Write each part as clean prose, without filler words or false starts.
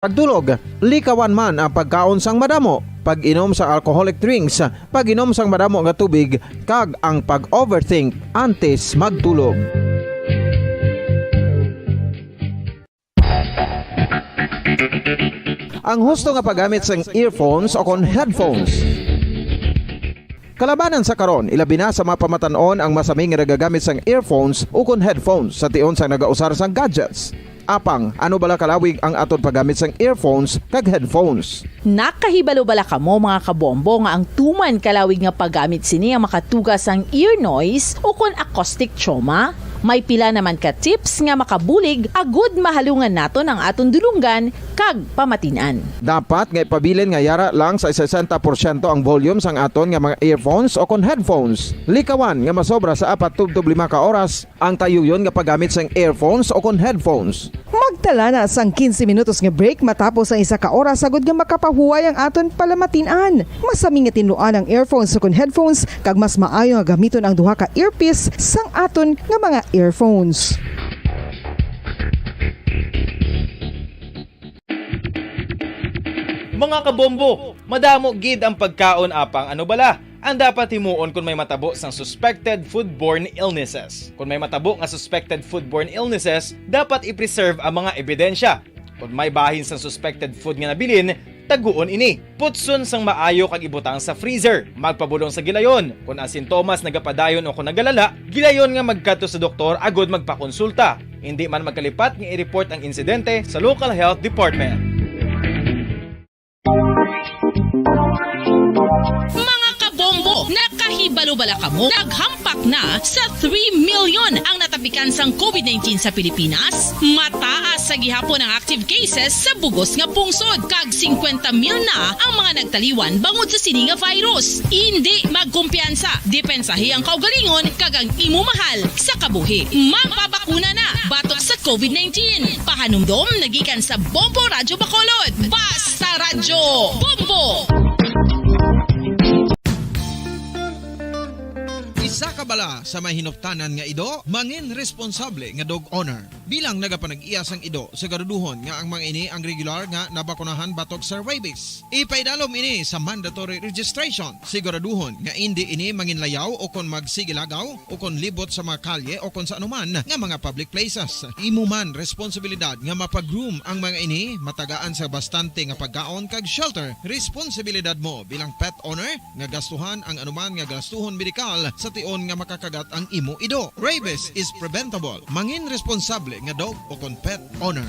Pagtulog, likawan man ang pagkaon sang madamo, pag-inom sa alcoholic drinks, pag-inom sang madamo nga tubig, kag ang pag-overthink antes magtulog. Ang husto nga paggamit sang earphones o kon headphones. Kalabanan sa karon, ilabi na sa mga pamatanon ang masaming nga nagagamit sang earphones o kon headphones sa tion sang nagausar sang gadgets. Apang, ano bala kalawig ang aton paggamit sang earphones kag headphones? Nakahibalo bala kamo mga kabombo nga ang tuman kalawig nga paggamit sini ang makatugas ang ear noise o kon acoustic trauma? May pila naman ka tips nga makabulig agud mahalungan naton ang aton dulunggan kag pamatinan. Dapat nga ipabilin nga yara lang sa 60% ang volume sang aton nga mga earphones o kon headphones. Likawan nga masobra sa 4-5 ka oras ang tayuyon nga paggamit sang earphones o kon headphones. Magtala na sang 15 minutos nga break matapos ang 1 ka oras sagud nga makapahuway ang aton palamatinan. Masami nga tinluan ang earphones o kon headphones kag mas maayo nga gamiton ang duha ka earpiece sang aton nga mga earphones. Mga kabombo, madamo gid ang pagkaon apang ano bala? Ang dapat himuon kung may matabo sang suspected foodborne illnesses. Kung may matabo nga suspected foodborne illnesses, dapat i-preserve ang mga ebidensya. Kung may bahin sang suspected food nga nabilin, taguon ini. Putson sang maayo kag ibutang sa freezer. Magpabulong sa gilayon. Kung ang sintomas nagapadayon o kung nagalala, gilayon nga magkadto sa doktor agud magpakonsulta. Hindi man magkalipat nga i-report ang insidente sa local health department. Mga kabombo, nakahibalo bala kamo? Naghampak na sa 3 million ang natapikan sang COVID-19 sa Pilipinas. Mataas sa gihapon ang active cases sa bugos nga pungsod. Kag 50 mil na ang mga nagtaliwan bangod sa sini nga virus. Hindi magkumpiyansa. Depensahi ang kaugalingon kag ang imo mahal sa kabuhi. Magpabakuna na batok sa COVID-19. Pahanumdom nagikan sa Bombo Radyo Bacolod. Basta Radyo Bombo! Isa ka bala sa mahinuptanan nga ido, mangin responsable nga dog owner. Bilang nagapanag-iyas ang ido, siguraduhon nga ang mga ini ang regular nga nabakunahan batok sa rabies. Ipaidalom ini sa mandatory registration. Siguraduhon nga hindi ini manginlayaw o kon magsigilagaw o kon libot sa mga kalye o kon sa anuman nga mga public places. Imo man responsibilidad nga mapag-groom ang mga ini, matagaan sa bastante nga pagkaon kag shelter. Responsibilidad mo bilang pet owner nga gastuhan ang anuman nga gastuhon medikal sa tion nga makakagat ang imo ido. Rabies is preventable. Mangin responsable nga dog o kon pet owner.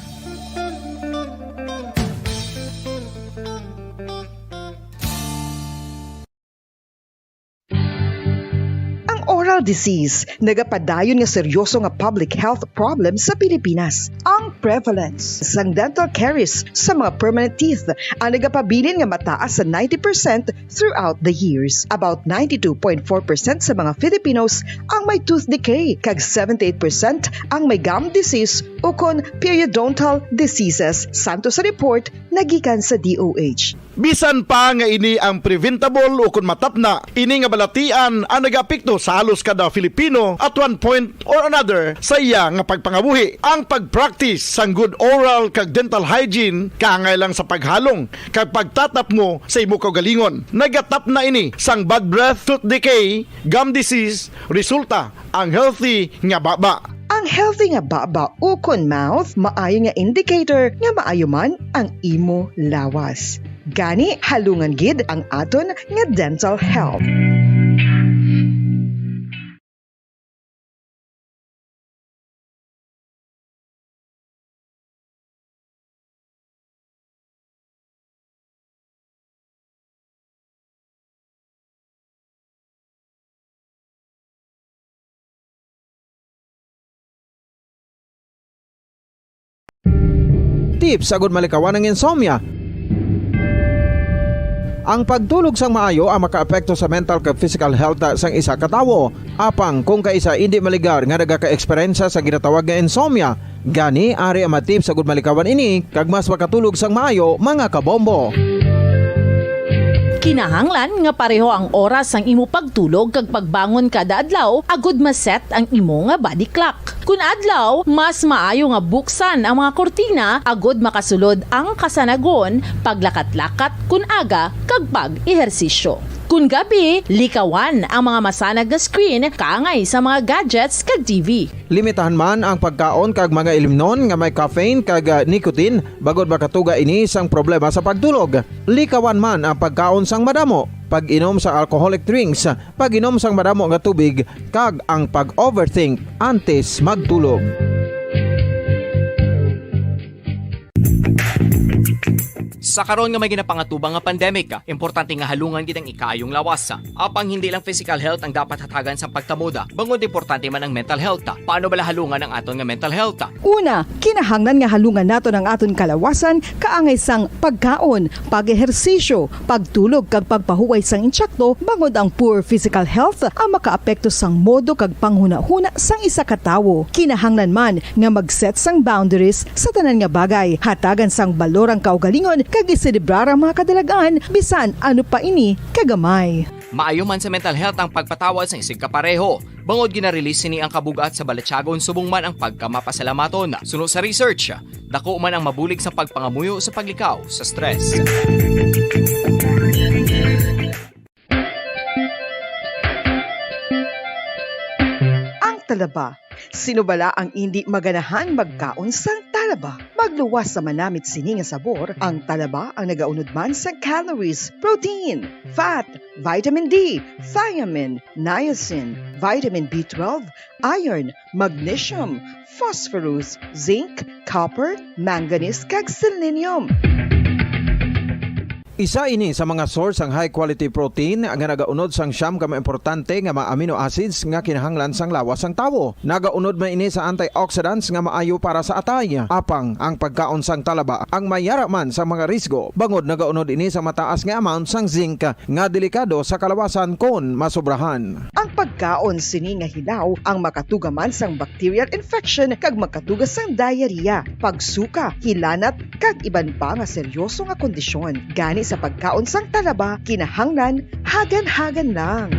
Oral disease, nagapadayon nga seryoso nga public health problem sa Pilipinas. Ang prevalence sang dental caries sa mga permanent teeth ang nagapabilin nga mataas sa 90% throughout the years. About 92.4% sa mga Filipinos ang may tooth decay, kag 78% ang may gum disease o kon periodontal diseases, santo sa report nagikan sa DOH. Bisan pa nga ini ang preventable o kung matapna, ini nga balatian ang nag-apekto sa halos kada Filipino at one point or another sa iya nga pagpangabuhi. Ang pag-practice sang good oral kag dental hygiene kaangay lang sa paghalong kag pagtatap mo sa imo kaugalingon. Nagatap na ini sang bad breath, tooth decay, gum disease, resulta ang healthy nga baba. Ang healthy nga baba o kon mouth, maayo nga indicator nga maayo man ang imo lawas. Gani, halungan gid ang aton nga dental health. Tips sagud malikawan ang insomnia. Ang pagtulog sang maayo ang makaapekto sa mental kag physical health sang isa ka tawo. Apang kung kaisa hindi maligar nga nagaka-eksperyensya sa ginatawag nga insomnia, gani ari ang matip sagud malikawan ini kag mas makatulog sang maayo mga kabombo. Kinahanglan nga pareho ang oras ang imo pagtulog kag pagbangon kada adlaw agud maset ang imo nga body clock. Kun adlaw, mas maayo nga buksan ang mga kortina agud makasulod ang kasanagon paglakat-lakat kun aga kag pag-ehersisyo. Kun gabi, likawan ang mga masanag na screen kaangay sa mga gadgets kag TV. Limitahan man ang pagkaon kag mga ilimnon nga may caffeine kag nicotine bagod makatuga ini sang problema sa pagtulog. Likawan man ang pagkaon sang madamo, pag-inom sa alcoholic drinks, pag-inom sang madamo nga tubig kag ang pag-overthink antes magtulog. Sa karon nga may ginapangatubang nga pandemic, importante nga halungan gid ang ikaayong lawas. Apang hindi lang physical health ang dapat hatagan sa pagtamuda, bangod importante man ang mental health. Paano bala halungan ang aton nga mental health? Una, kinahanglan nga halungan nato ang aton kalawasan kaangay sang pagkaon, pag-ehersisyo, pagtulog kag pagpahuway sang insyakto bangod ang poor physical health ang makaapekto sang modo kag panghuna-huna sang isa ka tawo. Kinahanglan man nga mag-set sang boundaries sa tanan nga bagay, hatagan sang balorang kaugalingon kag iselebrar ang mga kadalagaan bisan ano pa ini kagamay. Maayo man sa mental health ang pagpatawad sa isig kapareho. Bangod gina-release ni ang kabugat sa Balatyagon subong man ang pagkamapasalamaton. Sunod sa research, dako man ang mabulig sa pagpangamuyo sa paglikaw sa stress. Ang talaba. Sino bala ang hindi maganahan magkaon sang talaba? Magluwas sa manamit sini nga sabor, ang talaba ang nagaunod man sa calories, protein, fat, vitamin D, thiamine, niacin, vitamin B12, iron, magnesium, phosphorus, zinc, copper, manganese kag selenium. Isa ini sa mga source ang high quality protein nga nagaunod sang siyam ka importante nga mga amino acids nga kinahanglan sang lawas sang tawo. Nagaunod man ini sa antioxidants nga maayo para sa atay. Apang ang pagkaon sang talaba ang mayara man sa mga risgo. Bangod nagaunod ini sa mataas nga amount sang zinc nga delikado sa kalawasan kon masobrahan. Ang pagkaon sini nga hilaw ang makatugaman sang bacterial infection kag makatuga sang diarrhea, pagsuka, hilanat kag iban pa nga seryoso nga kondisyon. Gani sa pagkaon sang talaba, kinahanglan hagan-hagan lang.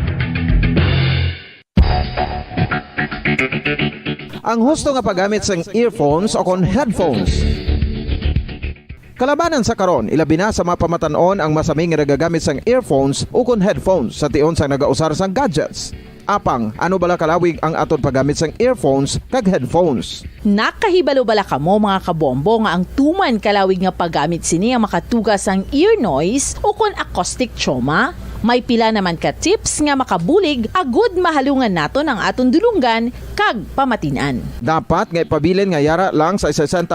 Ang husto nga paggamit sang earphones o kon headphones. Kalabanan sa karon, ilabi na sa mga pamatanon ang masaming nga nagagamit sang earphones o kon headphones sa tion sang nagausar sang gadgets. Apang, ano bala kalawig ang aton paggamit sang earphones kag headphones? Nakahibalo bala kamo mga kabombo nga ang tuman kalawig nga paggamit sini ang makatugas ang ear noise o kon acoustic trauma? May pila naman ka tips nga makabulig agud mahalungan naton ang aton dulunggan kag pamatinan. Dapat nga ipabilin nga yara lang sa 60%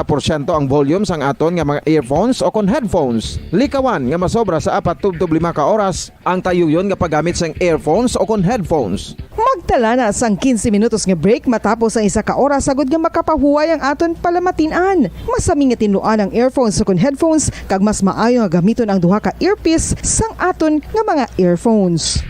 ang volume sang aton nga mga earphones o kon headphones. Likawan nga masobra sa 4-5 ka oras ang tayuyon nga paggamit sang earphones o kon headphones. Magtala na sang 15 minutos nga break matapos ang isa ka oras sagud nga makapahuway ang aton palamatinan. Masami nga tinluan ang earphones o kon headphones kag mas maayo nga gamiton ang duha ka earpiece sang aton nga mga earphones.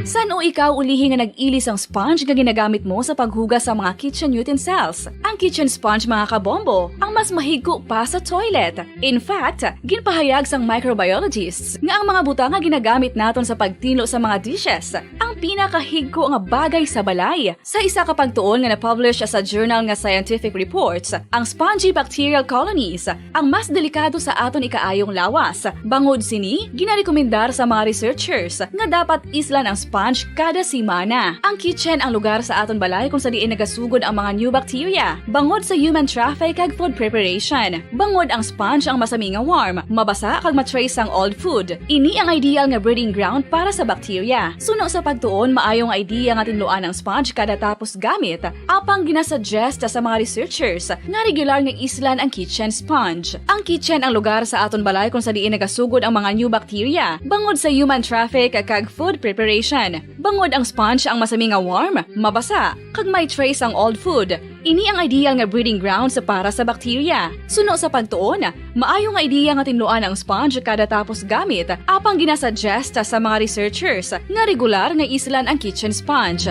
San o ikaw ulihi nga nag-ilis ang sponge nga ginagamit mo sa paghugas sa mga kitchen utensils? Ang kitchen sponge mga kabombo, ang mas mahigko pa sa toilet. In fact, ginpahayag sang microbiologists nga ang mga butang nga ginagamit naton sa pagtinlo sa mga dishes ang pinakahigko nga bagay sa balay. Sa isa ka pagtuon nga na-publish sa journal nga Scientific Reports, ang spongy bacterial colonies ang mas delikado sa aton ikaayong lawas. Bangod sini, ginarekomendar sa mga researchers nga dapat islan ang sponge kada simana. Ang kitchen ang lugar sa aton balay kung sa diin nagasugod ang mga new bacteria. Bangod sa human traffic kag food preparation. Bangod ang sponge ang masami nga warm, mabasa kag matrace ang old food. Ini ang ideal nga breeding ground para sa bacteria. Suno sa pagtuon, maayong idea nga tinluan ang sponge kada tapos gamit. Apang ginasuggest sa mga researchers nga regular nga islan ang kitchen sponge. Ang kitchen ang lugar sa aton balay kung sa diin nagasugod ang mga new bacteria. Bangod sa human traffic kag food preparation. Bangod ang sponge ang masami nga warm, mabasa, kag may trace ang old food. Ini ang ideal nga breeding ground sa para sa bacteria. Suno sa pagtuon, maayo nga idea nga tinluan ang sponge kada tapos gamit, apang ginasuggest sa mga researchers nga regular nga islan ang kitchen sponge.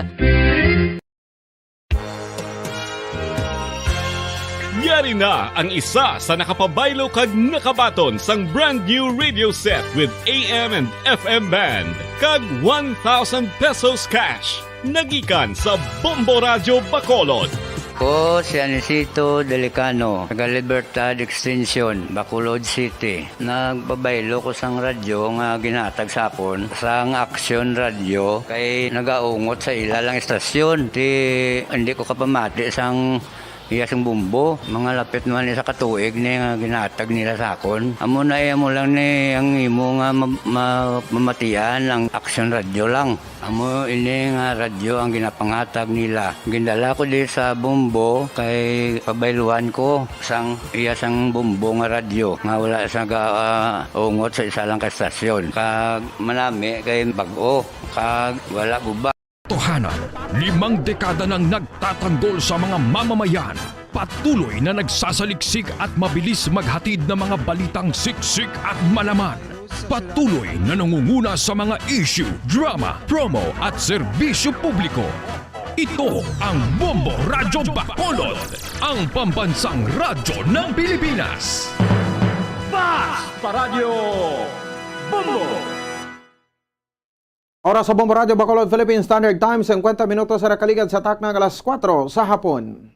Yari na ang isa sa nakapabaylo kag nakabaton sang brand new radio set with AM and FM band kag 1,000 pesos cash. Nagikan sa Bombo Radio Bacolod. Ko si Anisito Delicano, taga Libertad Extension, Bacolod City. Nagbabaylo ko sang radyo nga ginatag sapon sang Action Radio kay nagaungot sa ilalang estasyon. Hindi ko kapamati sang iyasang bumbo, mga lapit naman sa katuig ni nga ginatag nila sakon. Amo na mo lang ni ang imo nga mamatian ang Action Radio lang. Amo ini nga radyo ang ginapangatag nila. Gindala ko di sa bumbo kay pabayluan ko sang iyasang bumbo nga radyo nga wala sa ungot sa isa lang ka estasyon. Kag manami kay bag-o kag wala guba. Tohanan, 5 dekada nang nagtatanggol sa mga mamamayan. Patuloy na nagsasaliksik at mabilis maghatid ng mga balitang siksik at malaman. Patuloy na nangunguna sa mga issue, drama, promo at serbisyo publiko. Ito ang Bombo Radyo Bacolod, ang pambansang radyo ng Pilipinas. Basta Radio Bombo! Oras sa Bombo Radio Bacolod, Philippine Standard Time, 50 minutos sa nakaligad sa taknang alas 4 sa hapon.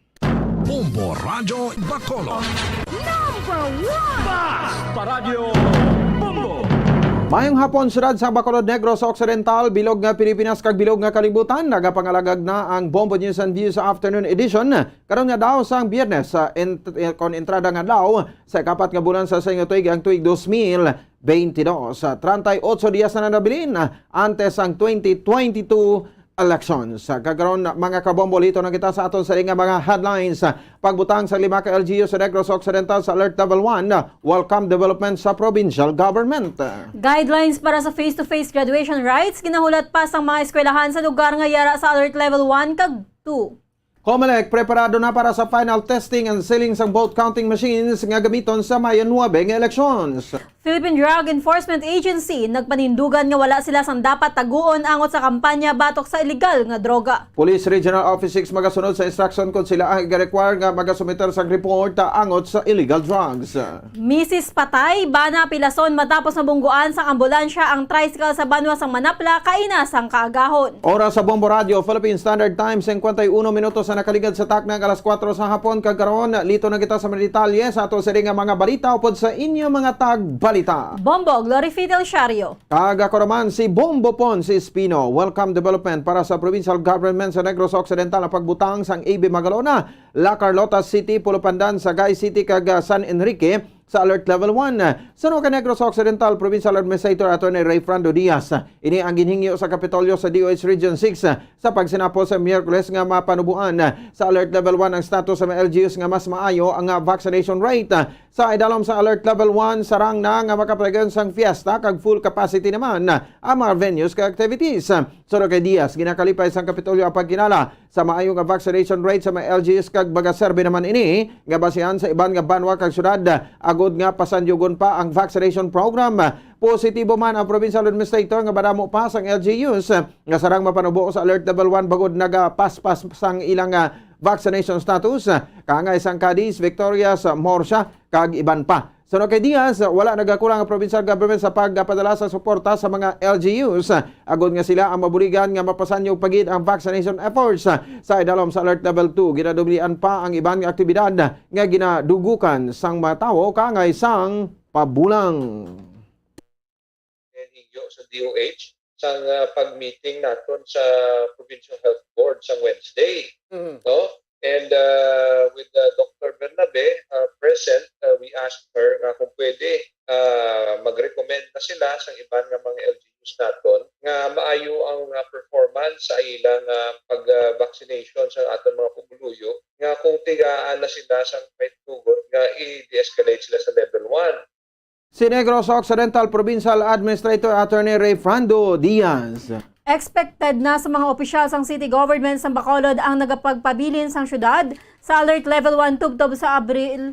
Bombo Radyo Bacolod. Basta Radio Bombo! Mayong hapon sudad sa Bacolod Negros Occidental, bilog nga Pilipinas kag bilog nga kalibutan, nagapangalagag na ang Bombo News and Views Afternoon Edition. Karon nga daw sang Biyernes sa kon entrada nga daw sa kapat nga bulan sa sayong tuig ang tuig 2022 sa 38 dias na nabilin antes ang 2022 elections. Kagaron mga kabombo, lito na kita sa aton sa nga mga headlines. Pagbutang sa 5 ka LGU sa Negros Occidental sa Alert Level 1, welcome development sa provincial government. Guidelines para sa face-to-face graduation rights, ginahulat pa sa mga eskwelahan sa lugar nga yara sa Alert Level 1 kag 2. COMELEC preparado na para sa final testing and sealing sang vote counting machines nga gamiton sa Mayo 9 nga elections. Philippine Drug Enforcement Agency nagpanindugan nga wala sila sang dapat taguon angot sa kampanya batok sa illegal nga droga. Police Regional Office 6 magasunod sa instruction kung sila ang i-require nga magasumiter sang report angot sa illegal drugs. Mrs. Patay, bana pilason matapos nabungguan sa ambulansya ang tricycle sa Banwa sang Manapla kaina sang kaagahon. Oras sa Bombo Radio, Philippine Standard Time, 51 minutos sa nakaligad sa taknang alas 4 sa hapon. Kagaron, lito na kita sa mga detalye sa ato sa nga mga balita upod sa inyo mga tagbalita. Bombo, Glory Fidel Shario. Ako naman si Bombo Pon si Espino. Welcome development para sa provincial government sa Negros Occidental ang pagbutang sang AB Magalona, La Carlota City, Pulupandan, Sagay City kag San Enrique sa Alert Level 1. Sa Negros Occidental Provincial Administrator Atty. Ray Frando Diaz, ini ang ginhingyo sa Kapitolyo sa DOH Region 6 sa pagsinapos sa Miyerkules nga mapanubuan sa Alert Level 1 ang status sa mga LGUs nga mas maayo ang vaccination rate. Sa idalom sa Alert Level 1, sarang na nga makaplagan sang fiesta kag full capacity naman ang mga venues kag activities. Sunod kay Diaz, ginakalipay sang Kapitolyo ang pagkinala sa maayo nga vaccination rate sa mga LGUs kag bagaserbe naman ini nga basihan sa iban nga banwa kag syudad agud nga pasandyugon pa ang vaccination program. Positibo man ang provincial administrator nga badamo pa sang LGUs nga sarang mapanubo sa Alert Level 1 bagod nagapaspas sang ilang vaccination status. Kaangay sang Cadiz, Victorias, Morsha kag iban pa. Sunod kay Diaz, wala nagakulang ang provincial government sa pagpadala sa suporta sa mga LGUs. Agod nga sila ang mabuligan nga mapasanyo pagid ang vaccination efforts. Sa idalom sa Alert Level 2, ginadublian pa ang iban nga aktibidad nga ginadugukan sang matawo kaangay sang pabulang. Sa DOH sang pag-meeting naton sa Provincial Health Board sa Wednesday. No? And with Dr. Bernabe present, we asked her kung pwede mag-recommend na sila sa iban nga mga LGUs naton nga maayo ang performance sa ilang pag-vaccination sa aton mga pumuluyo nga kung tigaan na sila sa may tugot nga i-de-escalate sila sa level 1. Si Negros Occidental Provincial Administrator Atty. Ray Frando Diaz. Expected na sa mga opisyal sang city government sa Bacolod ang nagapagpabilin sang syudad sa Alert Level 1 tubtob sa Abril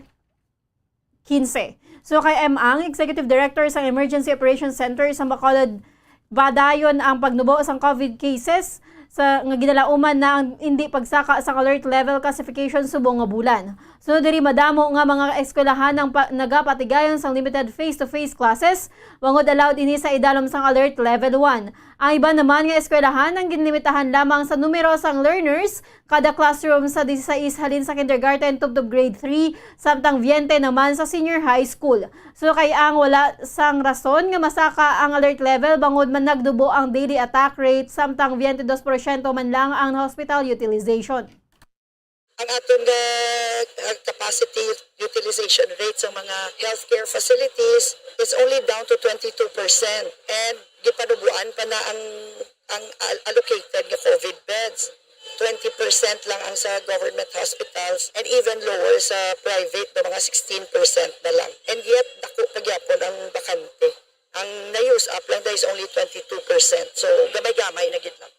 15. So kay ang Executive Director sa Emergency Operations Center sa Bacolod, badayon ang pagnubo sang COVID cases sa nga ginalauman na ang hindi pagsaka sa alert level classification subong nga bulan. Sunod diri madamo nga mga eskwelahan ng nagapatigayon sang limited face-to-face classes, wangod allowed ini sa idalom sang alert level 1. Ang iba naman nga eskwelahan ang ginlimitahan lamang sa numero sang learners kada classroom sa 16 halin sa kindergarten tubtob grade 3 samtang 20 naman sa senior high school. So kay ang wala sang rason nga masaka ang alert level bangod man nagdubo ang daily attack rate samtang 22% man lang ang hospital utilization. Ang atong capacity utilization rate sa mga healthcare facilities is only down to 22%, and gipadubuan pa na ang allocated nga COVID beds. 20% lang ang sa government hospitals and even lower sa private na mga 16% na lang. And yet, dako pagyapon ang bakante. Ang na-use up lang is only 22%. So, gamay-gamay na gid lang.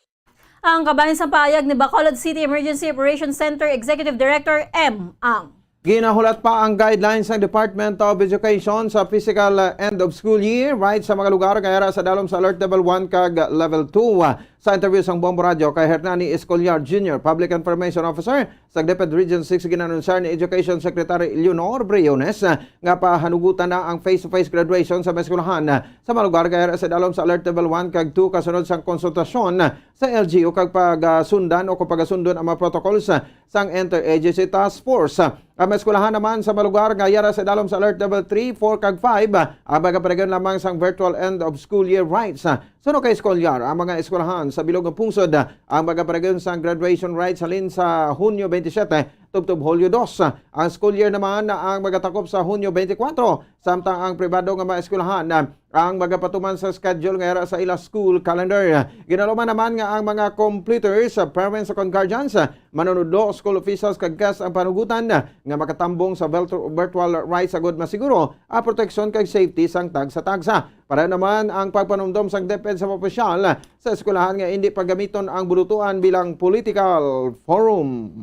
Ang kabahin sa pahayag ni Bacolod City Emergency Operations Center Executive Director M. Ang. Ginahulat pa ang guidelines ng Department of Education sa physical end of school year right sa mga lugar kaya sa dalom sa alert level 1 kag level 2. Sa interview sang Bombo Radio kay Hernani Escoliar Jr., Public Information Officer sa DepEd Region 6 ginanunsar ni Education Secretary Leonor Briones nga pahanugutan na ang face-to-face graduation sa eskwelahan sa mga lugar kaya sa dalom sa alert level 1 kag 2 kasunod sang konsultasyon sa LGU kag pagasundan o pagasundon ang mga protocols sang Interagency Task Force. Ang eskwelahan naman sa mga lugar nga yara sa dalom sa alert level 3, 4 kag 5 ang magaparegan lamang sang virtual end of school year rights. Suno kay Escolyar, ang mga eskwelahan sa bilog ng pungsod ang magaparegan sang graduation rights halin sa Hunyo 27 tubtob Hulyo 2. Ang school year naman ang magatakop sa Hunyo 24 samtang ang pribado nga mga eskwelahan ang magapatuman sa schedule nga sa ila school calendar. Ginaluman naman nga ang mga completers, parents o guardians, manunudlo, school officials kag guests ang panugutan nga makatambong sa virtual rights agud masiguro ang proteksyon kag safety sang tagsa-tagsa. Para naman ang pagpanumdom sang DepEd sa opisyal sa eskwelahan nga hindi paggamiton ang bulutuan bilang political forum.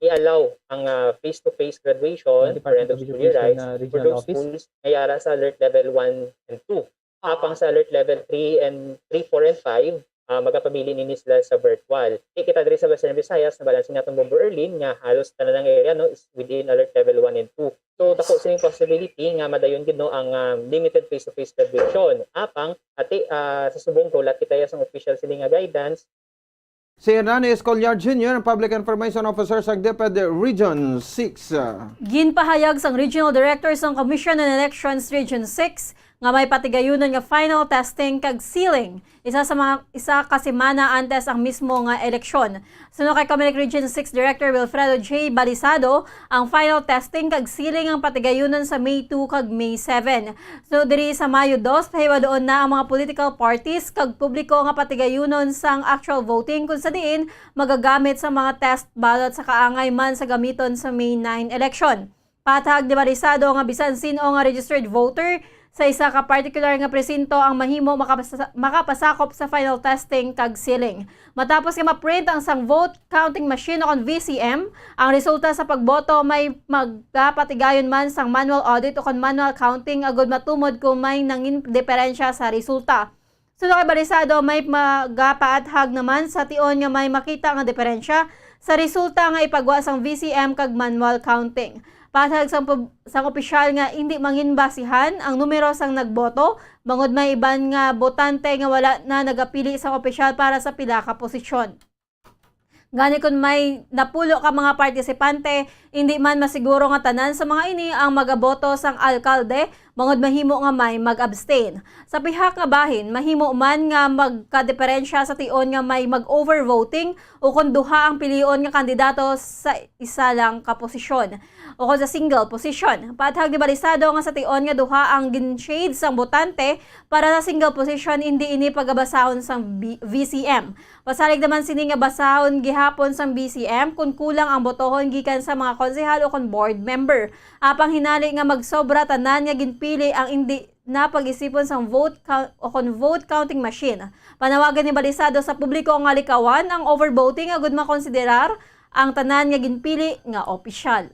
I-allow ang face-to-face graduation for end of school year rights for those schools na yara sa alert level 1 and 2. Kapang sa alert level 3 and 3, 4 and 5, magapamili nini sila sa virtual. Kita diri sa Western Visayas na balansin natong Bombo Erlin nga halos tanan ng area no is within alert level 1 and 2. So dako sa possibility nga madayon gid no ang limited face-to-face graduation. Apang ati sa subong tulat kita sa official sila nga guidance. Si Hernani Escoliar Jr., Public Information Officer sa DepEd Region 6. Ginpahayag sang Regional Director sang Commission on Elections Region 6 nga may patigayunon nga final testing kag sealing isa ka semana antes ang mismo nga eleksyon. Suno kay Comelec Region 6 Director Wilfredo J. Balisado, ang final testing kag sealing ang patigayunon sa May 2 kag May 7. So diri sa Mayo 2 pahiwadoon na ang mga political parties kag publiko nga patigayunon sang actual voting kung sa diin magagamit sa mga test ballot sa kaangay man sa gamiton sa May 9 election. Patag ni Balisado nga bisan sino nga registered voter sa isa ka particular nga presinto ang mahimo makapasakop sa final testing kag sealing. Matapos nga ma-print ang sang vote counting machine o VCM, ang resulta sa pagboto may magpatigayon man sang manual audit o manual counting agud matumod kung may nangin diferensya sa resulta. Suno kay Balisado may magapaathag naman sa tion nga may makita nga diferensya sa resulta nga ipagwa sang VCM kag manual counting. Patag sang opisyal nga hindi manginbasihan ang numero sang nagboto, bangod may iban nga botante nga wala na nagapili sa opisyal para sa pila ka posisyon. Gani kung may napulo ka mga partisipante, hindi man masiguro nga tanan sa mga ini ang magaboto sang alkalde, bangod mahimo nga may mag-abstain. Sa pihak nga bahin, mahimo man nga magkadiferensya sa tion nga may mag-overvoting o kung duha ang pilion nga kandidato sa isa lang ka posisyon o kung sa single position. Patag ni Balisado nga sa tion nga duha ang gin-shade sang botante para sa single position hindi ini pagabasahon sang VCM. Pasalig naman sini nga basahon gihapon sang VCM kung kulang ang botohon gikan sa mga konsehal o kung board member. Apang hinali nga magsobra tanan nga ginpili ang hindi na pag-isipon sang vote counting machine. Panawagan ni Balisado sa publiko nga likawan ang overvoting agud makonsiderar ang tanan nga ginpili nga opisyal.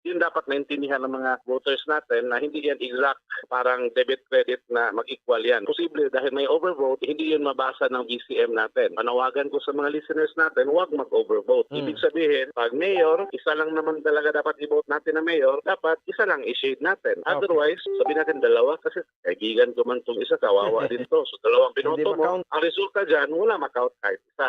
Yun dapat maintindihan ng mga voters natin na hindi yan exact parang debit credit na mag-equal yan. Posible dahil may overvote, hindi yun mabasa ng VCM natin. Panawagan ko sa mga listeners natin, huwag mag-overvote. Ibig sabihin, pag mayor, isa lang naman talaga dapat i-vote natin na mayor, dapat isa lang i-shade natin. Otherwise, sabihin natin dalawa kasi kaibigan ko man itong isa, kawawa din to. So dalawang binoto mo, ang resulta dyan, wala makount kahit isa.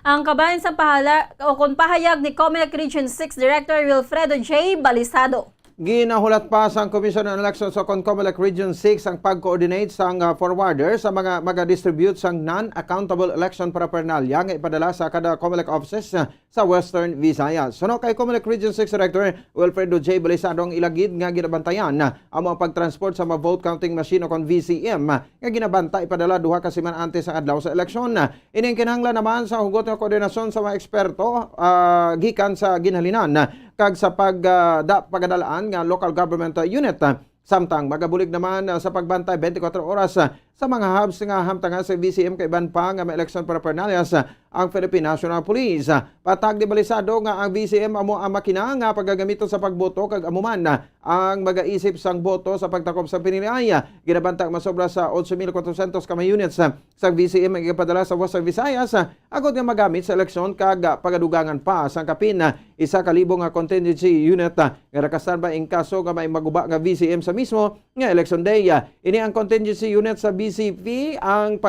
Ang kabayan sa pahayag ni COMELEC Region 6 Director Wilfredo J. Balisado. Ginahulat pa sa Commission on Elections o COMELEC Region 6 ang pag-coordinate sa forwarder sa mga mag-distribute sa non-accountable election paraphernalia nga ipadala sa kada COMELEC offices sa Western Visayas. Suno kay COMELEC Region 6 Director Wilfredo J. Balisado ang ilagid nga ginabantayan ang mga pagtransport sa mga vote counting machine o kon VCM nga ginabanta ipadala duha ka semana antes sa adlaw sa eleksyon. Ining kinahanglan naman sa hugot nga koordinasyon sa mga eksperto gikan sa ginhalinan kag sa pagadalaan nga local government unit. Samtang magabulig naman sa pagbantay 24 oras sa mga hubs nga hamtang sa VCM kay ban pa nga may election paraphernalia ang Philippine National Police. Patag di Balisado nga ang VCM amo ang makina nga pagagamito sa pagboto kag amuman ang magaisip sang boto sa pagtakop sa pinilian. Ginabantag masobra sa 8,400 ka units sa VCM ang ipadala sa Western Visayas agod nga magamit sa eleksyon kag pagadugangan pa sang kapin 1,000 nga contingency unit nga nakastandby in kaso nga may maguba nga VCM sa mismo nga election day. Ini ang contingency unit sa BCP ang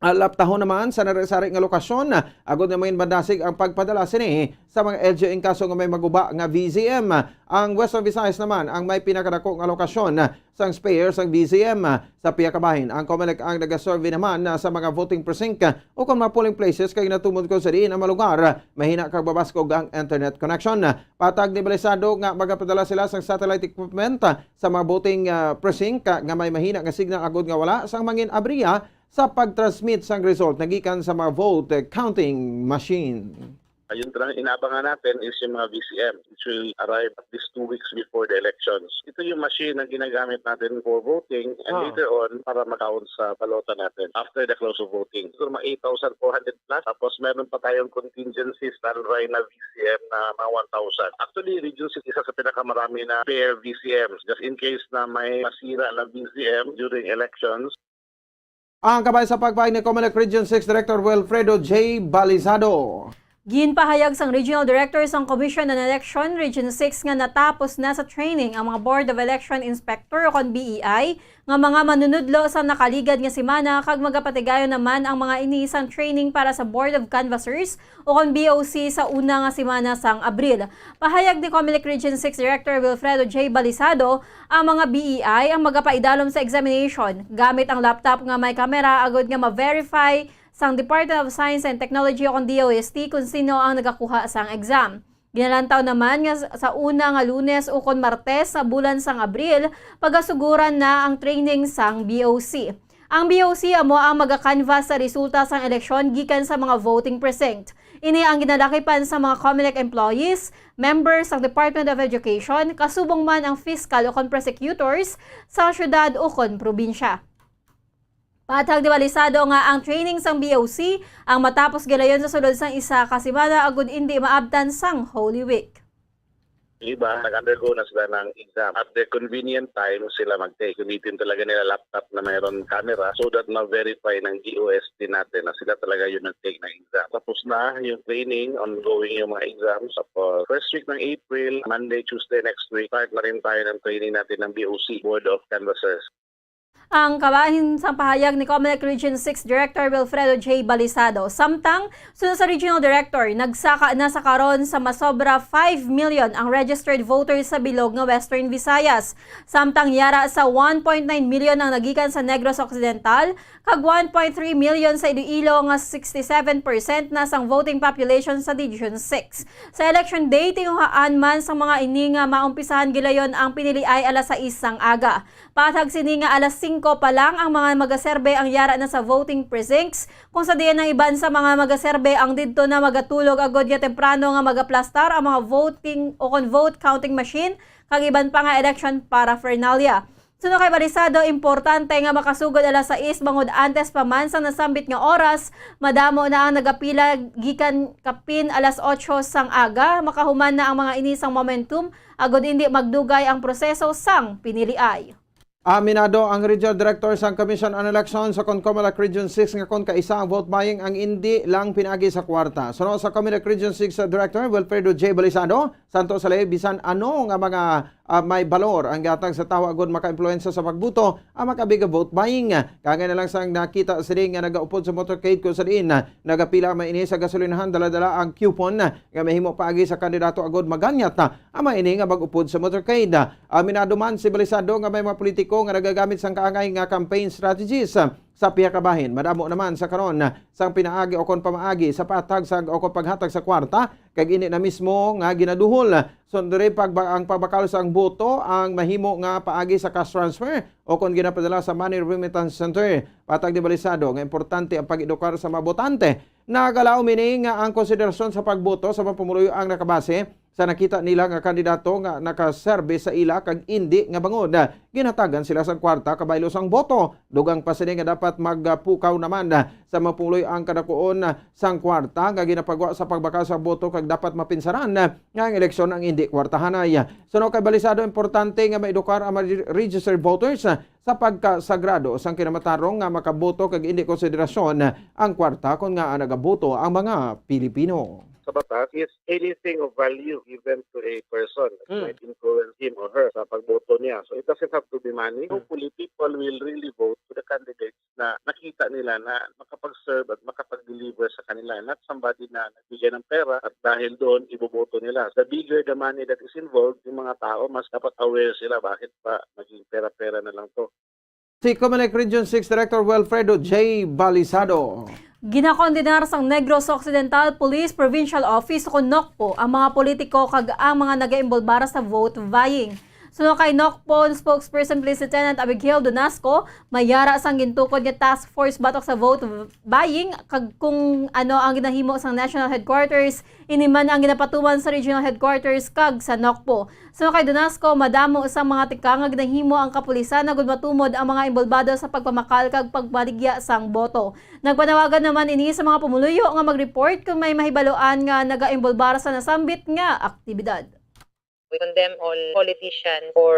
laptahon naman sa narisari nga lokasyon agod na mga bandasig ang pagpadala sini sa mga LGU in kaso nga may maguba nga VCM. Ang Western Visayas naman ang may pinakadako nga lokasyon sang spare sang VCM sa piyakabahin. Ang COMELEC ang nagasurvey naman sa mga voting precinct o kung mga polling places kay natumod ko sa diin ang mga lugar mahina kag babaskog ang internet connection. Patag ni Balisado nga magapadala sila sang satellite equipment sa mga voting precinct nga may mahina nga signal agod nga wala sang mangin abriya sa pag-transmit sang result nagikan sa mga vote counting machine. Yung inabangan natin is yung mga VCM which will arrive at least 2 weeks before the elections. Ito yung machine na ginagamit natin for voting and later on para mag-count sa balota natin after the close of voting. So mga 8,400 plus tapos meron pa tayong contingency standby na VCM na mga 1,000. Actually, Region 6 isa sa pinakamarami na pair VCMs just in case na may masira na VCM during elections. Ang kabay sa pagpahayag ni COMELEC Region 6 Director Wilfredo J. Balisado. Ginpahayag sang Regional Director sang Commission on Election Region 6 nga natapos na sa training ang mga Board of Election Inspector o kon BEI nga mga manunudlo sa nakaligad nga semana kag magapatigayon naman ang mga ini sang training para sa Board of Canvassers o kon BOC sa una nga semana sang Abril. Pahayag ni COMELEC Region 6 Director Wilfredo J. Balisado, ang mga BEI ang magapaidalom sa examination gamit ang laptop nga may kamera agod nga ma-verify sang Department of Science and Technology o DOST kung sino ang nagakuha sang exam. Ginalantaw naman nga sa una nga Lunes o kon Martes sa bulan sang Abril pagasuguran na ang training sang BOC. Ang BOC amo ang maga-canvass sa resulta sang eleksyon gikan sa mga voting precinct. Ini ang ginalakipan sa mga COMELEC employees, members ng Department of Education, kasubong man ang fiscal o kon prosecutors sa syudad o kon probinsya. Patag ni Balisado nga ang training sang BOC ang matapos gilayon sa sulod sang isa ka semana agud hindi maabtan sang Holy Week. Iba, nag-undergo na sila ng exam. At the convenient time sila mag-take. Gamitin talaga nila laptop na mayroon camera so that ma-verify ng DOST natin na sila talaga yung nag-take ng exam. Tapos na yung training, ongoing yung mga exams. Tapos first week ng April, Monday, Tuesday next week, start na rin tayo ng training natin ng BOC, Board of Canvassers. Ang kabahin sa pahayag ni COMELEC Region 6 Director Wilfredo J. Balisado. Samtang, sunod sa Regional Director, nagsaka na sa karon sa masobra 5 million ang registered voters sa bilog nga Western Visayas. Samtang yara sa 1.9 million ang nagikan sa Negros Occidental, kag 1.3 million sa Iloilo nga 67% na sang voting population sa Region 6. Sa election day, tinguhaan man sa mga ini nga maumpisahan gilayon ang pinili ay alas 6 sang aga. Patag sini nga alas 5 pa lang ang mga magaserbe ang yara na sa voting precincts, kung sa diyan ng iban sa mga magaserbe ang didto na magatulog agod nga temprano nga magaplastar ang mga voting o kon vote counting machine kag iban pa nga election paraphernalia. Suno kay Balisado, importante nga makasugod alas 6 bangod antes pa man sa nasambit nga oras, madamo na ang nagapila gikan kapin alas 8 sang aga, makahuman na ang mga inisang momentum, agod hindi magdugay ang proseso sang piniliay. Aminado ang Regional Director sa Commission on Elections sa Comelec Region 6 nga kon kaisa ang vote buying ang hindi lang pinagi sa kwarta. Suno sa Comelec Region 6 Director Wilfredo J. Balisado, santo sa lay bisan ano nga mga may balor ang gatag sa tawo agud maka-impluwensya sa pagbuto ang makabiga vote buying. Kagay na lang sang nakita sa nga nagaupod sa motorcade ko sa diin nagapila maini sa gasolinahan dala-dala ang coupon nga mahimo paagi sa kandidato agud maganyat ang maini nga magupod sa motorcade. Aminado man si Balisado nga may mga politiko nga nagagamit sang kaangay nga campaign strategies sa piyakabahin. Madamo naman sa karon sang pinaagi o kon pamaagi sa patag sa o kon paghatag sa kwarta kag ini na mismo nga ginaduhol. Sundre ang pagbakal sa ang boto ang mahimo nga paagi sa cash transfer o kon ginapadala sa money remittance center. Patag ni Balisado nga importante ang pag-edukar sa mga botante. Nagalaw mini nga ang konsiderasyon sa pagboto sa pamumuloy ang nakabase sa nakita nila nga kandidato nga nakaserbe sa ila kag indi nga bangod. Ginatagan sila sa kwarta kabaylo sang boto. Dugang pa sila nga dapat magpukaw naman sa mapuloy ang kadakuon sang kwarta nga ginapagawa sa pagbakal sa boto kag dapat mapinsaran nga ang eleksyon ang indi kwartahanay. Suno kay Balisado, importante nga maedukar ang registered voters sa pagkasagrado sang kinamatarong nga makaboto kag indi konsiderasyon ang kwarta kon nga nagaboto ang mga Pilipino. Sa batas is anything of value given to a person that might influence him or her sa pagboto niya. So it doesn't have to be money. Hopefully, people will really vote to the candidates na nakita nila na makapag-serve at makapag-deliver sa kanila. Not somebody na nagbigay ng pera at dahil doon iboboto nila. The bigger the money that is involved, yung mga tao mas dapat aware sila bakit pa maging pera-pera na lang to. Si Comelec Region 6 Director Wilfredo J. Balisado. Ginakondenar sang Negros Occidental Police Provincial Office o NOCPO ang mga politiko kag ang mga nag-iimbolbara sa vote buying. Suno kay NOCPO spokesperson Police Lieutenant Abigail Donasco, mayara sang gintukod nga task force batok sa vote buying kag kung ano ang ginahimo sang national headquarters, iniman ang ginapatuman sa regional headquarters kag sa NOCPO. Suno kay Donasco, madamo sa mga tika nga ginahimo ang kapulisan na matumod ang mga imbolbado sa pagpamakal kag pagbaligya sang boto. Nagpanawagan naman ini sa mga pumuluyo nga mag-report kung may mahibaloan nga naga-imbolbara sa nasambit nga aktibidad. We condemn all politicians or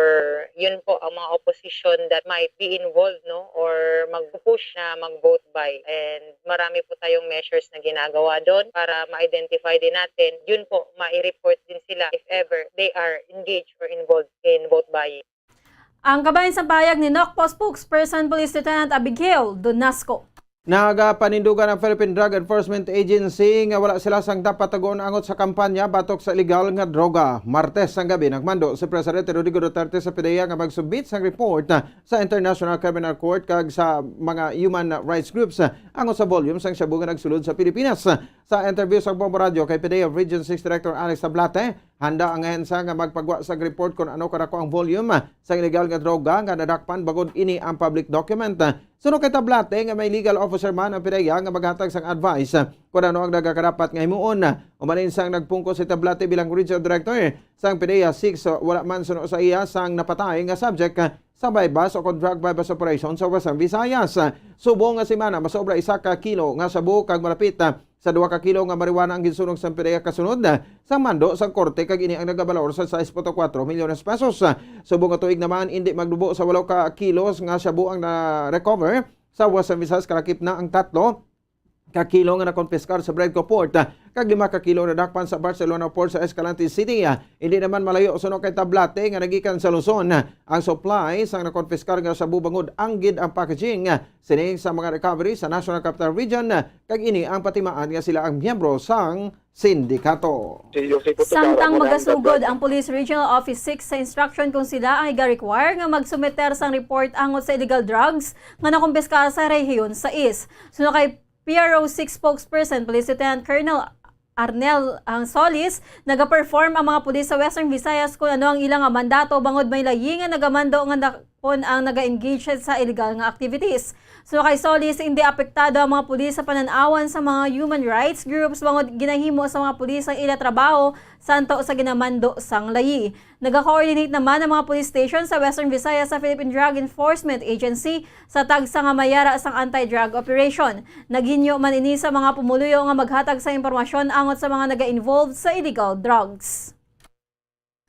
yun po ang mga opposition that might be involved or mag-push na mag-vote by. And marami po tayong measures na ginagawa doon para ma-identify din natin. Yun po, ma-report din sila if ever they are engaged or involved in vote buying. Ang kabayan sa payag ni NOCPO spokesperson Police Lieutenant Abigail Donasco. Nagapanindugan ang Philippine Drug Enforcement Agency nga wala sila sang dapat tagon angot sa kampanya batok sa illegal nga droga. Martes ang gabi nagmando si Presidente Rodrigo Duterte sa PDEA nga magsubmit sang report sa International Criminal Court kag sa mga human rights groups angot sa volume sang Shabu nga nagsulod sa Pilipinas. Sa interview sa Bombo Radio kay PDEA Region 6 Director Alex Tablate, handa ang ahensa nga magpagwa sa report kung ano kadako ang volume sa illegal nga droga nga nadakpan bagod ini ang public document. Suno kay Tablate nga may legal officer man ang PDEA nga maghatag sang advice kung ano ang nagakarapat nga himuon. Umanin sang nagpungko si Tablate bilang Regional Director sang PDEA 6 wala man suno sa iya sang napatay nga subject sa bypass o drug bypass operation sa Western Visayas. Subo nga semana masobra 1 ka kilo nga sabu kag malapit sa 2 ka kilo nga marijuana ang ginsunog sa PDEA kasunod sa mando sa korte kag ini ang nagabalor sa 6.4 milyones pesos. Subong nga tuig naman hindi magdubo sa 8 ka kilos nga shabu ang na-recover sa Western Visayas, kalakip na ang 3 ka kilo nga nakonpiskar sa Bredco Port kag 5 ka kilo na dakpan sa Barcelona Port sa Escalante City. Hindi naman malayo suno kay Tablate nga nagikan sa Luzon ang supply sang nakonpiskar nga shabu bangod anggid ang packaging sini sa mga recovery sa National Capital Region kag ini ang patimaan nga sila ang miyembro sang sindikato. Samtang magasugod ang Police Regional Office 6 sa instruction kung sila ang i-require nga magsumeter sang report angot sa illegal drugs nga nakumpiskar sa rehiyon sa is. Suno kay PRO 6 spokesperson Police Lieutenant Colonel Arnel Solis, nagaperform ang mga pulis sa Western Visayas kung ano ang ilang mandato bangod may layingan nagamando nga pon ang naga-engage sa illegal nga activities. So kay Solis, hindi apektado ang mga pulis sa pananawan sa mga human rights groups bangod ginahimo sa mga pulis ang ila trabaho santo sa ginamando sang layi. Naga-coordinate naman ang mga police station sa Western Visayas sa Philippine Drug Enforcement Agency sa tagsa nga mayara sang anti-drug operation. Naghinyo man ini sa mga pumuluyo nga maghatag sa impormasyon angot sa mga naga-involved sa illegal drugs.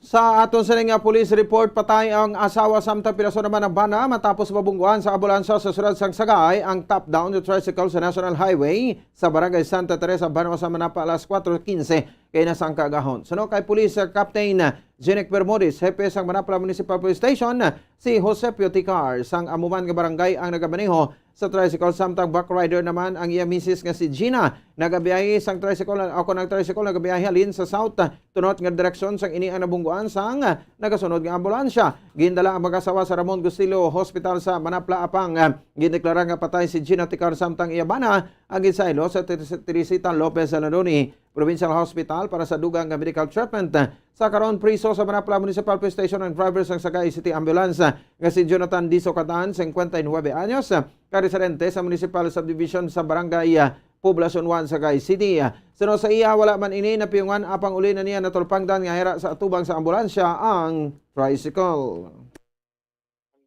Sa aton sa nga police report, patay ang asawa samtang piraso naman ng bana matapos mabungguan sa ambulansya sa Surad sang Sagay ang top-down the tricycle sa National Highway sa Barangay Santa Teresa, Banosa, Manapa, alas 4:15 kay nasang kaagahon. Suno kay Police Captain Jenek Bermudez, hepe sang Manapla Municipal Police Station, si Josepio Ticar sang amuman nga barangay ang nagamaneho sa tricycle, samtang back rider naman ang iya misis nga si Gina. Nagabiyahe sang tricycle ako ng tricycle nagabiyahe halin sa south tunot nga direksyon sang ini ang nabungguan sang nagasunod nga ambulansya. Gindala ang mag-asawa sa Ramon Gustilo Hospital sa Manapla apang gindeklara nga patay si Gina Ticar, samtang iya bana ang gisaylo sa Teresita Lopez Aladoni Provincial Hospital para sa dugang nga medical treatment. Sa karon priso sa Manapla Municipal Police Station ang driver sang Sagay City Ambulance nga si Jonathan Diso Cataan, 59 anyos, ka-residente sa Municipal Subdivision sa Barangay Poblacion 1 Sagay City. Suno sa iya wala man ini napiyungan apang uli na niya natulpangdan nga hira sa atubang sa ambulansya ang tricycle.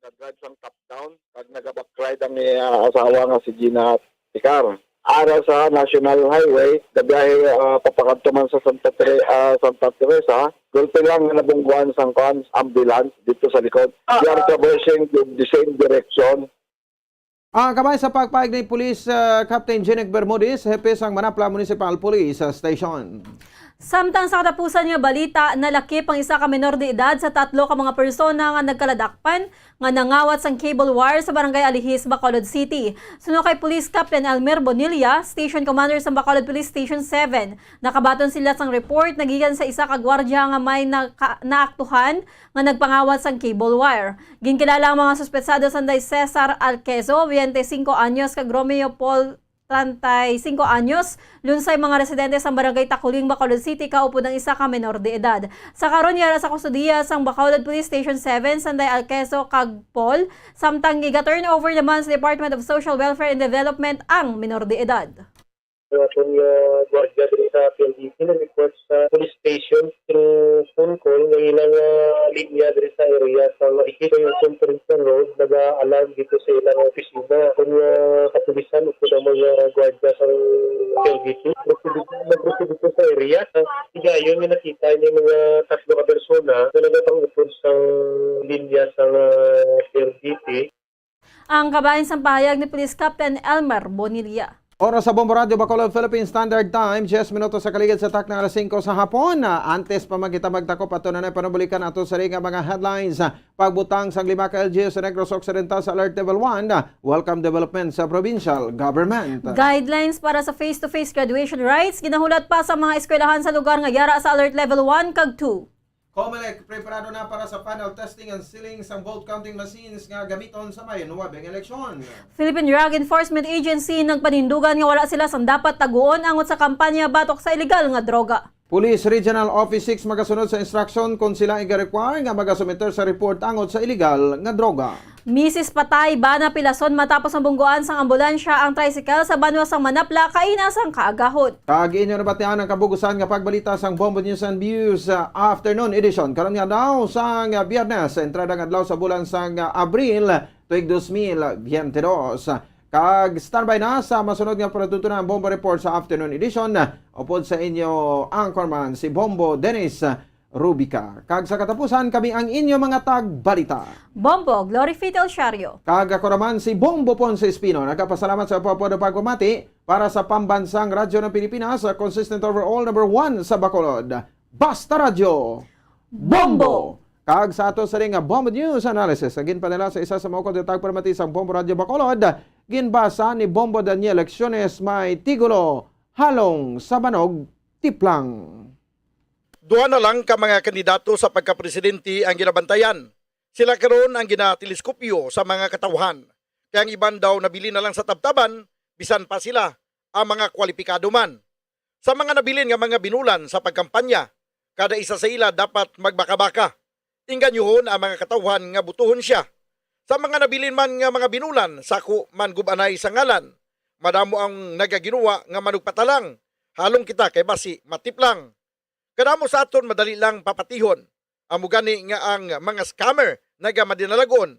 Nag-drive sang top down pag nag-backride ang asawa nga si Gina Ticar. Ara sa National Highway, gabiyahe papakanto man sa Santa Teresa, gulpe lang nga nabungguan sang ambulance dito sa likod. They are traversing the same direction. Kabay sa pagpahig ni Police Captain Jenek Bermudez, hepe sang Manapla Municipal Police Station. Samtang sa katapusan nga balita, nalakip ang isa ka menor de edad sa 3 ka mga persona nga nagkaladakpan nga nangawat sang cable wire sa Barangay Alihis, Bacolod City. Suno kay Police Captain Almer Bonilla, Station Commander sa Bacolod Police Station 7. Nakabaton sila sang report nagikan sa isa ka gwardiya nga may naaktuhan nga nagpangawat sang cable wire. Ginkilala ang mga suspetsado sanday Cesar Alquezo, 25 anyos, kag Romeo Paul 35 anyos, lunsay mga residente sa Barangay Takuling, Bacolod City, kaupo ng isa ka menor de edad. Sa karon yara sa kustudiya sang Bacolod Police Station 7, sanday Alquezo kag Paul, samtang giga-turn over naman sa Department of Social Welfare and Development ang menor de edad. Atong gwardiya diri sa PLDT nag-report sa police station through phone call ng ilang linya diri sa area sa makikita yung conference road, nag-alarm dito sa ilang opisina. Kung kapulisan o kung mga gwardiya sa PLDT, nag-proceed dito sa area. Higayon yung nakita niya mga 3 ka persona na nagpang-upod sa linya sa PLDT. Ang kabayan sa pahayag ni Police Captain Elmer Bonilla. Oras sa Bombo Radio Bacolod Philippine Standard Time, 10 minutos sa kaligid sa tak na alas 5 sa hapon. Antes pa magkita magtakop ato na panubulikan ato sa ring mga headlines. Pagbutang sang 5 ka LGU sa Negros Occidental sa Alert Level 1, welcome development sa provincial government. Guidelines para sa face-to-face graduation rights ginahulat pa sa mga eskwelahan sa lugar nga yara sa Alert Level 1 kag 2. COMELEC preparado na para sa final testing and sealing sa vote counting machines nga gamiton sa may nuwabeng eleksyon. Philippine Drug Enforcement Agency nagpanindugan nga wala sila sang dapat taguon angot sa kampanya batok sa ilegal nga droga. Police Regional Office 6 magasunod sa instruction kung sila iga-require nga magasumiter sa report angot sa ilegal nga droga. Mrs. Patay, bana pilason matapos ang bungguan sang ambulansya ang tricycle sa banwa sang Manapla kaina sang kaagahon. Kagiin nyo nabatihan ang kabugusan nga pagbalita sang Bombo News and Views afternoon edition. Karon nga daw sang Biyernes, entrada nga adlaw sa bulan sang Abril tuig 2022. Kag standby na sa masunod nga pagtutunan ang Bombo Report sa afternoon edition. Upod sa inyo anchorman si Bombo Dennis Rubica. Kag sa katapusan kami ang inyo mga tagbalita. Bombo Glory Fitel Shario. Kag ako naman si Bombo Ponce Espino. Nagpasalamat sa papuado pagpamati para sa pambansang radyo ng Pilipinas, consistent overall number 1 sa Bacolod. Basta Radyo Bombo! Kag sa ato sa ring Bombo News Analysis. Agin pa nila sa isa sa mga kontatag permati sa Bombo Radyo Bacolod. Ginbasa ni Bombo Daniel Lecciones may tigulo halong sa banog tiplang. Duha na lang ka mga kandidato sa pagkapresidente ang ginabantayan. Sila karon ang ginateleskopyo sa mga katawhan. Kaya ang iban daw nabili na lang sa tabtaban, bisan pa sila ang mga kwalipikado man. Sa mga nabilin nga mga binulan sa pagkampanya, kada isa sa ila dapat magbaka-baka. Tinggan yuhon ang mga katawhan nga butuhon siya. Sa mga nabilin man nga mga binulan, sako man gubanay sa ngalan. Madamo ang nagaginuwa nga manugpatalang. Halong kita kay basi matiplang. Kadamo sa aton madali lang papatihon. Amo gani nga ang mga scammer nagamadinalagon.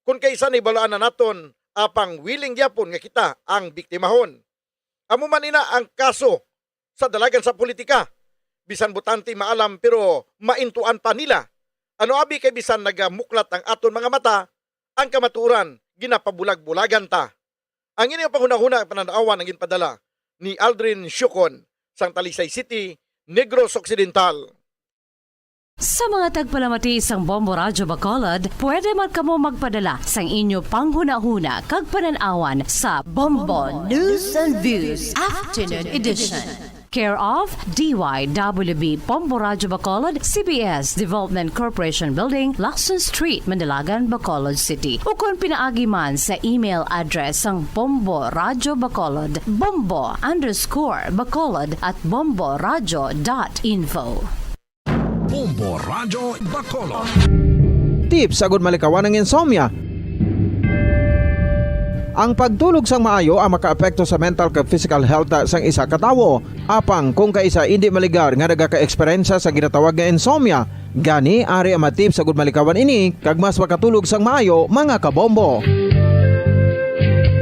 Kung kaysa ni balaan na naton, apang willing gyapon nga kita ang biktimahon. Amo man ina ang kaso sa dalagan sa politika. Bisan butante maalam pero maintuan pa nila. Ano abi kay bisan nagamuklat ang aton mga mata, ang kamaturan ginapabulag-bulagan ta. Ang inyong panghuna-huna pananawan ang ginpadala ni Aldrin Syukon sang Talisay City, Negros Occidental. Sa mga tagpalamati sang Bombo Radyo Bacolod, pwede man kamo magpadala sang inyo panghuna-huna kag pananawan sa Bombo News and Views Afternoon Edition. Care of DYWB Bombo Radyo Bacolod, CBS Development Corporation Building, Lacson Street, Mandilagan, Bacolod City. O kung pinaagi man sa email address ang Bombo Radyo Bacolod, bombo_bacolod@bomboradyo.info. Bombo Radyo Bacolod. Tips agud malikawan ng insomnia. Ang pagtulog sang maayo ang makaapekto sa mental kag physical health sang isa ka tawo. Apang kung kaisa hindi maligar nga nagaka-eksperyensya sa ginatawag nga insomnia, gani ari ang tips agud malikawan ini kag mas makatulog sang maayo mga kabombo.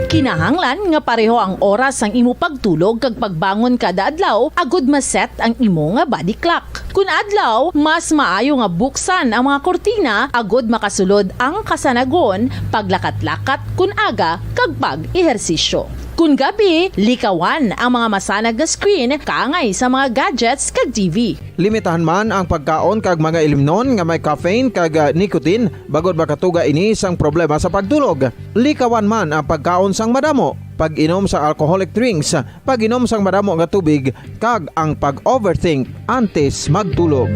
Kinahanglan nga pareho ang oras ang imo pagtulog kag pagbangon kada adlaw agud maset ang imo nga body clock. Kun adlaw, mas maayo nga buksan ang mga kortina agud makasulod ang kasanagon, paglakat-lakat kun aga kag pag-ehersisyo. Kun gabi, likawan ang mga masanag nga screen kaangay sa mga gadgets kag TV. Limitahan man ang pagkaon kag mga ilimnon nga may caffeine kag nicotine bagod makatuga ini sang problema sa pagtulog. Likawan man ang pagkaon sang madamo, pag-inom sa alcoholic drinks, pag-inom sang madamo nga tubig kag ang pag-overthink antes magtulog.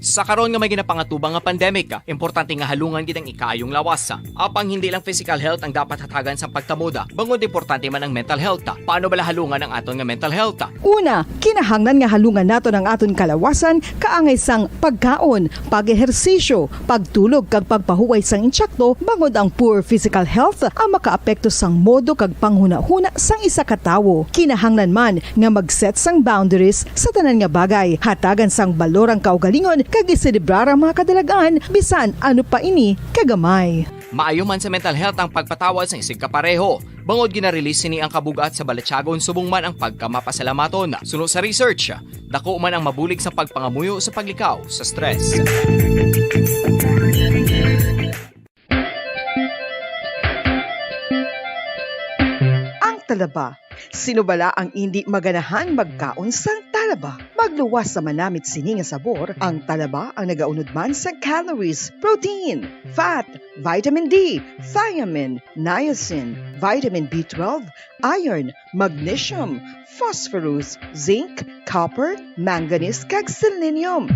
Sa karon nga may ginapangatubang nga pandemic, importante nga halungan gid ang ikaayong lawas. Apang hindi lang physical health ang dapat hatagan sa pagtamuda, bangod importante man ang mental health. Paano bala halungan ang aton nga mental health? Una, kinahanglan nga halungan nato ang aton kalawasan kaangay sang pagkaon, pag-ehersisyo, pagtulog kag pagpahuway sang insyakto bangod ang poor physical health ang makaapekto sang modo kag panghuna-huna sang isa ka tawo. Kinahanglan man nga mag-set sang boundaries sa tanan nga bagay, hatagan sang balorang kaugalingon kag iselebrar ang mga kadalagaan bisan ano pa ini kagamay. Maayo man sa mental health ang pagpatawad sa isig kapareho. Bangod gina-release ni ang kabugat sa Balatyagon subong man ang pagkamapasalamaton. Sunod sa research, dako man ang mabulig sa pagpangamuyo sa paglikaw sa stress. Ang talaba. Sino bala ang hindi maganahan magkaon sang talaba? Magluwas sa manamit sini nga sabor, ang talaba ang nagaunod man sa calories, protein, fat, vitamin D, thiamine, niacin, vitamin B12, iron, magnesium, phosphorus, zinc, copper, manganese kag selenium.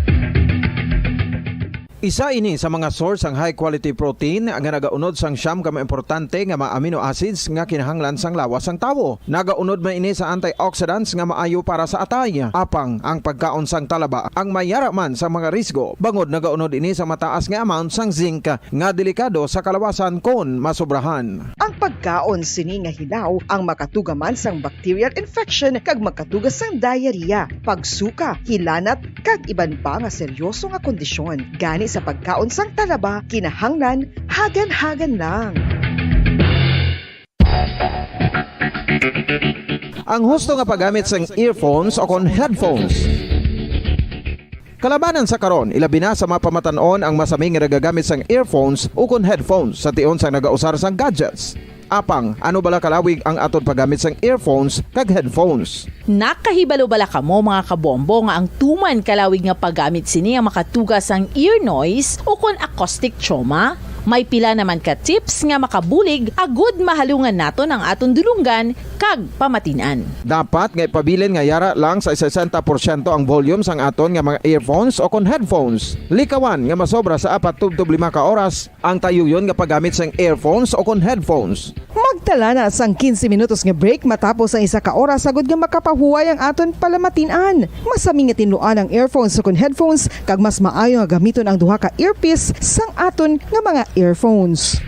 Isa ini sa mga source ang high quality protein nga nagaunod sang siyam ka importante nga mga amino acids nga kinahanglan sang lawas sang tawo. Nagaunod man ini sa antioxidants nga maayo para sa atay. Apang ang pagkaon sang talaba ang mayara man sa mga risgo. Bangod nagaunod ini sa mataas nga amount sang zinc nga delikado sa kalawasan kon masobrahan. Ang pagkaon sini nga hilaw ang makatugaman sang bacterial infection kag makatuga sang diarrhea, pagsuka, hilanat kag iban pa nga seryoso nga kondisyon. Gani sa pagkaon sang talaba, kinahanglan hagan-hagan lang. Ang husto nga paggamit sang earphones o kon headphones. Kalabanan sa karon, ilabi na sa mga pamatanon ang masaming nga nagagamit sang earphones o kon headphones sa tion sang nagausar sang gadgets. Apang, ano bala kalawig ang aton paggamit sang earphones kag headphones? Nakahibalo bala kamo mga kabombo nga ang tuman kalawig nga paggamit sini ang makatugas ang ear noise o kon acoustic trauma? May pila naman ka tips nga makabulig agud mahalungan naton ang aton dulunggan kag pamatinan. Dapat nga ipabilin nga yara lang sa 60% ang volume sang aton nga mga earphones o kon headphones. Likawan nga masobra sa 4-5 ka oras ang tayuyon nga paggamit sang earphones o kon headphones. Magtala na sang 15 minutos nga break matapos ang 1 ka oras sagud nga makapahuway ang aton palamatinan. Masami nga tinluan ang earphones o kon headphones kag mas maayo nga gamiton ang duha ka earpiece sang aton nga mga earphones.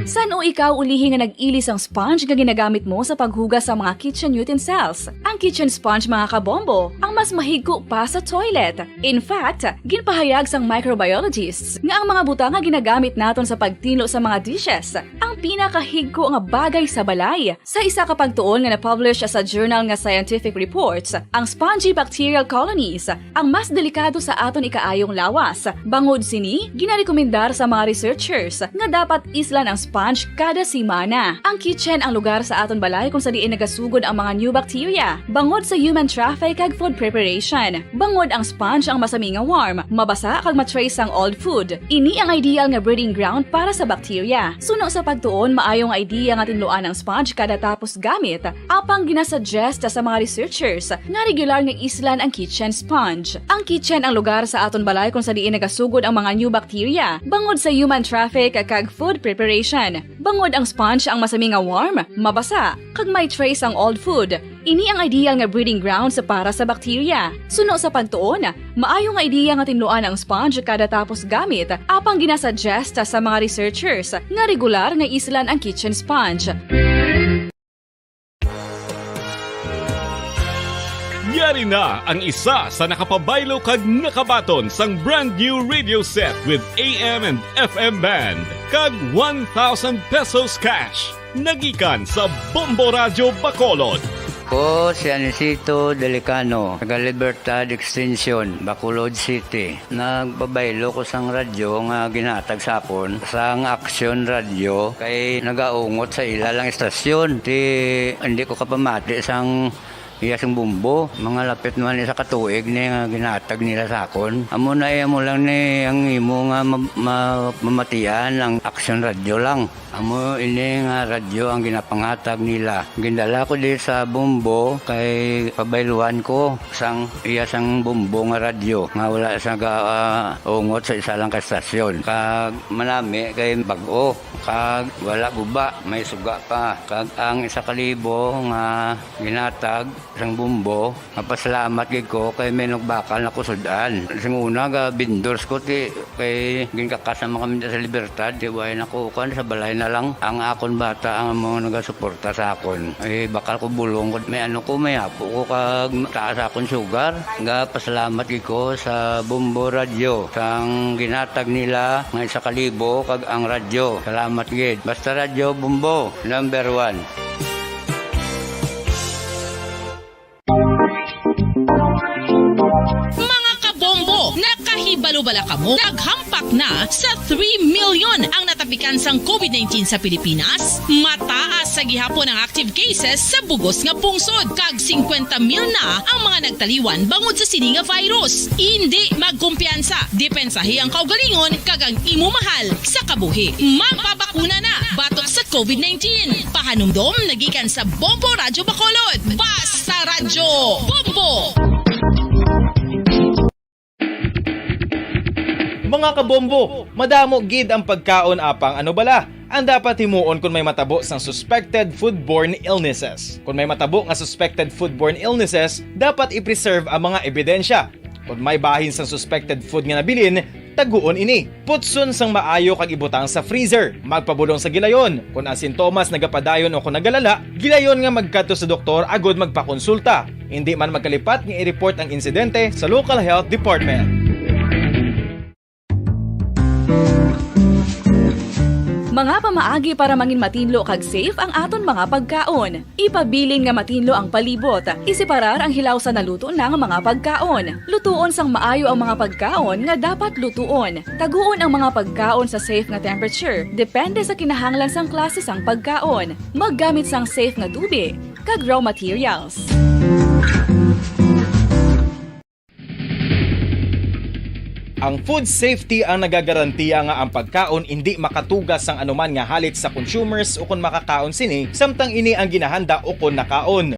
San o ikaw ulihi nga nag-ilis ang sponge nga ginagamit mo sa paghugas sa mga kitchen utensils? Ang kitchen sponge mga kabombo, ang mas mahigko pa sa toilet. In fact, ginpahayag sang microbiologists nga ang mga butang nga ginagamit naton sa pagtinlo sa mga dishes ang pinakahigko nga bagay sa balay. Sa isa ka pagtuon nga na-publish sa journal nga Scientific Reports, ang spongy bacterial colonies ang mas delikado sa aton ikaayong lawas. Bangod sini, ginarekomendar sa mga researchers nga dapat islan ang sponge kada semana. Ang kitchen ang lugar sa aton balay kung sa diin nagasugod ang mga new bacteria. Bangod sa human traffic kag food preparation. Bangod ang sponge ang masami nga warm, mabasa kag matrace ang old food. Ini ang ideal nga breeding ground para sa bacteria. Suno sa pagtuon, maayong idea nga tinluan ang sponge kada tapos gamit. Apang ginasuggest sa mga researchers nga regular nga islan ang kitchen sponge. Ang kitchen ang lugar sa aton balay kung sa diin nagasugod ang mga new bacteria. Bangod sa human traffic kag food preparation. Bangod ang sponge ang masami nga warm, mabasa, kag may trace ang old food. Ini ang ideal nga breeding ground sa para sa bacteria. Suno sa pagtuon, maayo nga idea nga tinluan ang sponge kada tapos gamit, apang ginasuggest sa mga researchers nga regular nga islan ang kitchen sponge. Yari na ang isa sa nakapabaylo kag nakabaton sang brand new radio set with AM and FM band kag 1,000 pesos cash. Nagikan sa Bombo Radio Bacolod. Ko si Anisito Delicano, taga Libertad Extension, Bacolod City. Nagbabaylo ko sang radyo nga ginatag sapon sang Action Radio kay nagaungot sa ilalang estasyon. Hindi ko kapamati sang iyasang bumbo, mga lapit naman sa katuig ni nga ginatag nila sa akon. Amo na mo lang ni ang imo nga mamatian ang Action Radio lang. Amo ini nga radyo ang ginapangatag nila. Gindala ko di sa bumbo kay pabayluan ko sang iyasang bumbo nga radyo nga wala sa ungot sa isa lang ka stasyon. Kag manami kay bag-o, kag wala guba, may suga pa. Kag ang 1,000 nga ginatag sang bumbo, mapasalamat gid ko kay may nagbakal na kusudan. Sing una ga vendors ko ti kay ginkakasama kami sa Libertad, di way nakukan sa balay na lang ang akon bata ang mga nagasuporta sa akon. Ay bakal ko bulong ko may ano ko may apo ko kag taas akon sugar. Ga pasalamat gid ko sa Bombo Radio sang ginatag nila nga 1,000 kag ang radyo. Salamat gid. Basta Radio Bombo number 1. Mga kabombo, nakahibalo bala kamo? Naghampak na sa 3 million ang natapikan sang COVID-19 sa Pilipinas. Mataas sa gihapon ang active cases sa bugos nga pungsod. Kag 50 mil na ang mga nagtaliwan bangod sa sini nga virus. Hindi magkumpiyansa. Depensahi ang kaugalingon kag ang imo mahal sa kabuhi. Magpabakuna na batok sa COVID-19. Pahanumdom nagikan sa Bombo Radio Bacolod. Basta Radyo Bombo! Mga kabombo, madamo gid ang pagkaon apang ano bala ang dapat himuon kung may matabo sang suspected foodborne illnesses. Kung may matabo nga suspected foodborne illnesses, dapat i-preserve ang mga ebidensya. Kung may bahin sang suspected food nga nabilin, taguon ini. Putson sang maayo kag ibutang sa freezer. Magpabulong sa gilayon. Kung ang sintomas nagapadayon o kung nagalala, gilayon nga magkadto sa doktor agud magpakonsulta. Hindi man magkalipat nga i-report ang insidente sa local health department. Mga pamaagi para mangin matinlo kag safe ang aton mga pagkaon. Ipabilin nga matinlo ang palibot. Isiparar ang hilaw sa naluto ng mga pagkaon. Lutuon sang maayo ang mga pagkaon nga dapat lutuon. Taguon ang mga pagkaon sa safe nga temperature. Depende sa kinahanglan sang klase sang pagkaon. Maggamit sang safe nga tubig kag raw materials. Ang food safety ang nagagarantiya nga ang pagkaon hindi makatugas sang anuman nga halit sa consumers o kung makakaon sini samtang ini ang ginahanda o kung nakaon.